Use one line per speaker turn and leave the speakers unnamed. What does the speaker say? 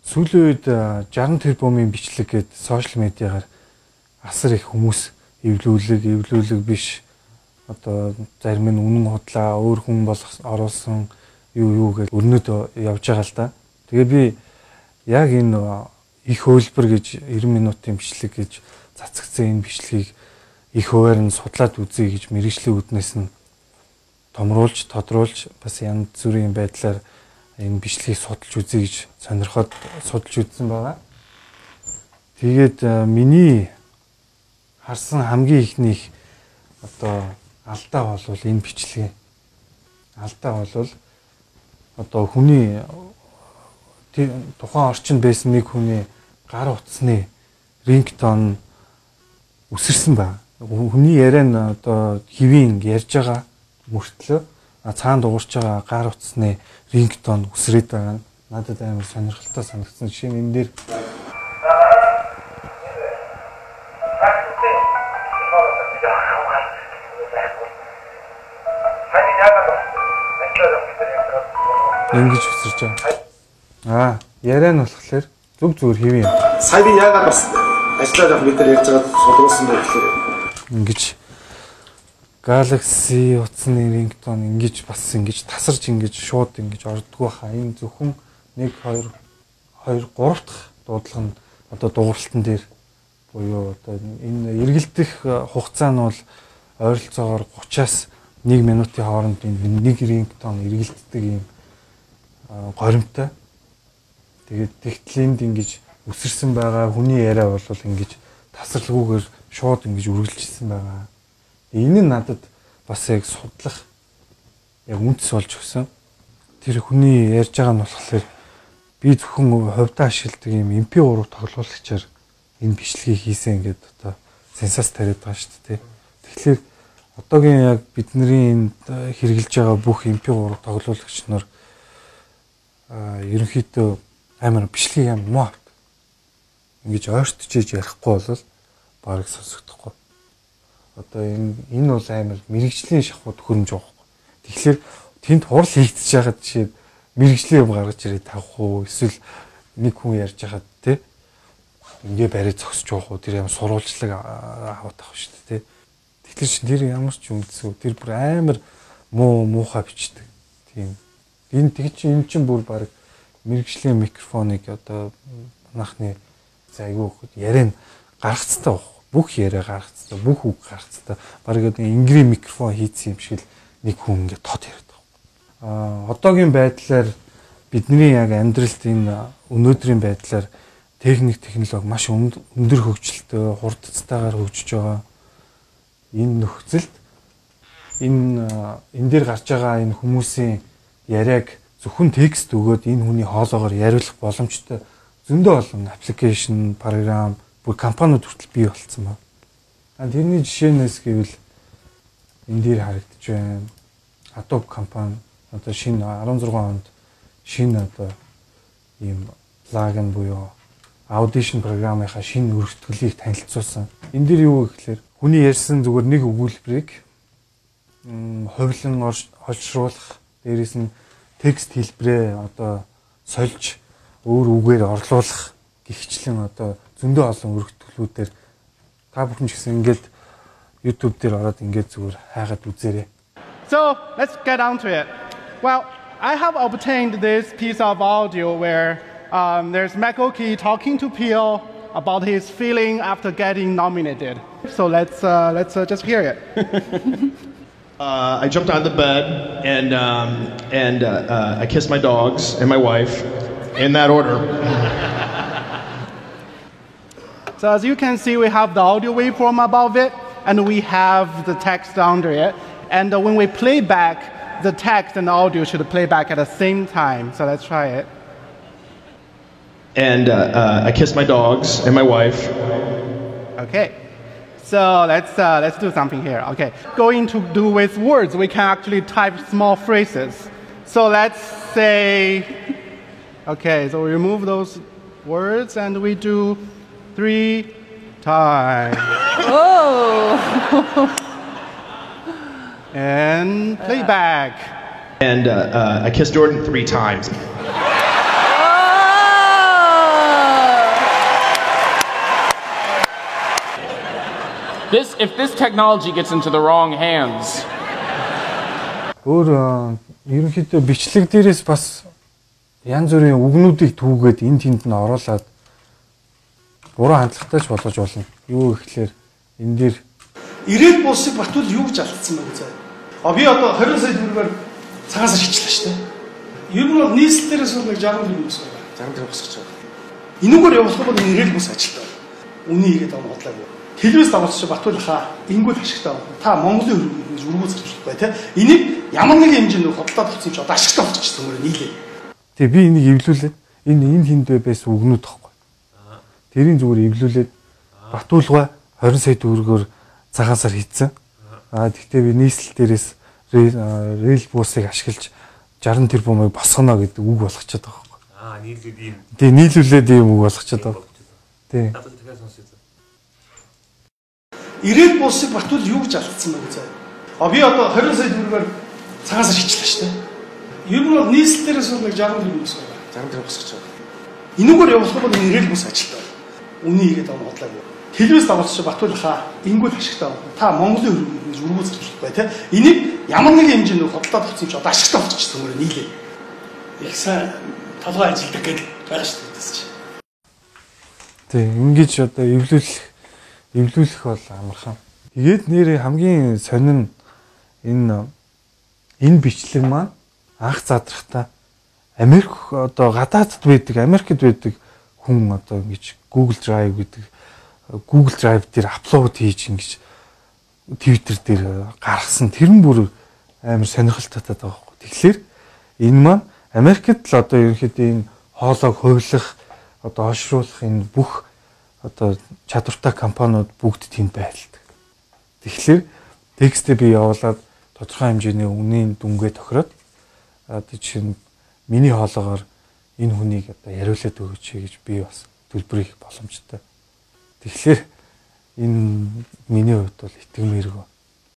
Сүүлийн үед 60 тэрбумын бичлэг гээд сошиал медиагаар асар их хүмүүс эвлүүлэг биш. Одоо зарим нь үнэн худлаа өөр хүн оруулсан юу гэж өрнөд явж байгаа л да. Тэгээ би яг энэ их хөлбөр гэж 90 минутын бичлэг гэж цацгцсан энэ бичлэгийг их хуваар нь судлаад үзье гэж мэргэжлийн үүднээс нь томруулж, тодруулж бас янз бүрийн байдлаар энэ бичлэгийг судалж үзье гэж сонирхоод судалж үзсэн байгаа. Тэгээд миний харсан хамгийн ихнийх одоо алдаа бол энэ бичлэгийн алдаа бол одоо хүний тухайн орчинд байсан нэг хүний гар утасны рингтон үсэрсэн байна. Хүний яриа нь одоо хэвийн ярьж байгаа мөртлөө цаана дуурч байгаа гар утасны рингтон үсрээд байгаа нь надад амар сонирхолтой санагдсан. Жишээ нь энэ дээр ингэж үсэрч байгаа. Яриа нь болохоор зүгээр хэвийн.
Сая би яагаад бас ажиллаад явах бид нар ярьж байгаа судруулсан байх гэхээр
ингэж Galaxy утасны рингтон ингэж бас ингэж тасарч ингэж шууд ингэж ордгоо хаа. Энэ зөвхөн 1 2 3 дахь дуудлага нь одоо дууралтан дээр буюу одоо энэ эргэлдэх хугацаа нь бол ойролцоогоор 30-аас 1 минутын хооронд энэ нэг рингтон эргэлддэг юм горимтой. Тэгээд тэгтлэнд ингэж үсэрсэн байгаа хүний яриа бол ингэж тасралгүйгээр шууд ингэж үргэлжилсэн байгаа. Энэ нь надад бас яг судлах яг үндэс болж өгсөн. Тэр хүний ярьж байгаа нь болохоор би зөвхөн хувьдаа ашигладаг юм MP3 тоглуулагчаар энэ бичлэгийг хийсэн гэдэг одоо сенсац тариад байгаа шүү дээ. Тэгэхээр одоогийн яг бидний энд хэрэгжилж байгаа бүх MP3 тоглуулагч нар ерөнхийдөө амар бичлэгийг амар муу авт. Ингэж ойртчихж ярихгүй бол бараг сонсогдохгүй. Одоо энэ бол амар мэрэгжлийн шахуу төхөөрөмж байгаа. Тэгэхээр тэнд хурал хийгдэж байгаа жишээ мэрэгжлийн юм гаргаж ирээд тавих уу эсвэл нэг хүн ярьж байхад те ингээ барай зогсож явах уу тэр ямар сурвалжлаг аваад авах шүү дээ те. Тэгэхээр чинь тэр ямар ч үндсүү тэр бүр амар муухай бичдэг. Тийм. Энэ чинь бүр баг мэрэгжлийн микрофоныг одоо манайхны айгүй яриа гаргацтай баг. Бүх яриа гаргацтай, бүх үг гаргацтай. Бараг ингри микрофон хийцэн юм шиг л нэг хүн ингээ тод яриад байгаа. Одоогийн байдлаар бидний яг амьдралд энэ өнөөдрийн байдлаар технологи маш өндөр хөгжилтэй, хурдцтайгаар хөгжиж байгаа. Энэ нөхцөлд энэ дээр гарч байгаа энэ хүмүүсийн яриаг зөвхөн текст өгөөд энэ хүний хоолоогоор яриулах боломжтой зөндөө олон аппликейшн, програм, бүр компаниуд хүртэл бий болцсон байна. Тэрний жишээнээс гэвэл энэ дээр харагдаж байна. Adobe компани одоо шинэ 16 онд шинэ одоо ийм плагин буюу Audition програмынхаа шинэ өргөтгөлийг танилцуулсан. Энэ дээр юу гэхээр хүний ярьсан зүгээр нэг өгүүлбэрийг хувилан олшруулах, дээрээс нь текст хэлбэрээ одоо сольж өөр үгээр орлуулах гихчлэн одоо зөндөө олон өргөтгөлүүдээр та бүхэн ч гэсэн ингээд YouTube дээр ороод ингээд зүгээр хайгаад үзээрэй.
So, let's get down to it. Well, I have obtained this piece of audio where there's Michael Key talking to Peel about his feeling after getting nominated. So let's just hear it.
I jumped out of the bed and I kissed my dogs and my wife in that order.
So as you can see, we have the audio waveform above it, and we have the text under it. And when we play back, the text and the audio should play back at the same time. So let's try it.
And I kissed my dogs and my wife.
Okay. So let's do something here. Okay. Going to do with words, we can actually type small phrases. So let's say, okay, so we remove those words and we do 3 times.
Oh!
And play back.
And I kissed Jordan 3 times.
Oh! If this technology gets into the wrong hands,
Өөр ерөнхийдөө бичлэг дээрээс бас янз бүрийн үгнүүдийг түүгээд энд тэнд нь оруулаад буруу хандлагатай ч болгож болно. Юу гэхлээр энэ дээр
ирээд булсыг Батбол юу гэж алдсан бэ заа. Би одоо 20 сая төгрөгөөр цагаасаар хичлээ шүү дээ. Ер нь бол нийслэл дээрээс бол нэг 60 төгрөг босгоо. 60 төгрөг босгож байгаа. Энүүгээр явуулах бол ирээд бус ажилтаа. Үний игээд авах бодлоо. Телевиз давуулж Батбол хаа ингүүл ашигтай байна. Та Монголын хөрөнгө гэж өргөө зарчулах бай тээ. Энийг ямар нэгэн хэмжээнд худалдаад авсан ч одоо ашигтай болчихсон юм нийлээ.
Тэгээ би энийг эвлүүлээд энэ хиндвэ байсан үгнүүд тахгүй. Тэрийн зүгээр эвлүүлээд Батболгой 20 сая төгрөгөөр цагаасаар хийцэн. Тэгтээ би нийслэл дээрээс рейл буусыг ашиглаж 60 тэрбумыг босгоно гэдэг үг болгочиход байгаа байхгүй.
нийлүүлээд ийм.
Тэгээ нийлүүлээд ийм үг болгочиход байгаа. Тий.
Ирээд булсыг Батбол юу гэж алдсан бэ заа. Би одоо 20 сая төгрөгөөр цагаасаар хичлээ шүү дээ. Ер нь бол нийслэл дээрээс бол нэг 60 төгрөг босгоо. 60 төгрөг босгож байгаа. Энүүгээр явуулах бол ирээд бус ажилтаа. Үний игээд авах бодлоо. Телевиз давуулж Батбол хаа ингүүл ашигтай байна. Та Монголын хөрөнгө гэж өргөө зарчулах бай тээ. Энийг ямар нэгэн хэмжээнд худалдаад авсан ч одоо ашигтай болчихсон юм нийлээ. Их сайн толгой ажилдаг гэдэг байгаа шүү дээ.
Тий, ингэж одоо эвлүүлэх бол амархан. Тэгээд нэр хамгийн сонин энэ бичлэг маань анх задрахтаа Америк одоо гадаадд байдаг, Америкт байдаг хүн одоо ингэж Google Drive дээр аплод хийж ингэж Twitter дээр гаргасан. Тэр нь бүр амар сонирхолтой байгаа байхгүй. Тэгэхээр энэ маань Америкт л одоо ерөнхийдөө энэ хоолойг хувилах, одоо ошруулах энэ бүх одоо чадвартай компаниуд бүгд тэнд байлдаг. Тэгэхээр текстээ би явуулаад тодорхой хэмжээний үнийн дүнгээ тохироод жишээ нь миний хоолоогоор энэ хүнийг одоо яриулаад өгөөч гэж би бас төлбөр хийх боломжтой. Тэгэхээр энэ миний хувьд бол итгэмээргүй.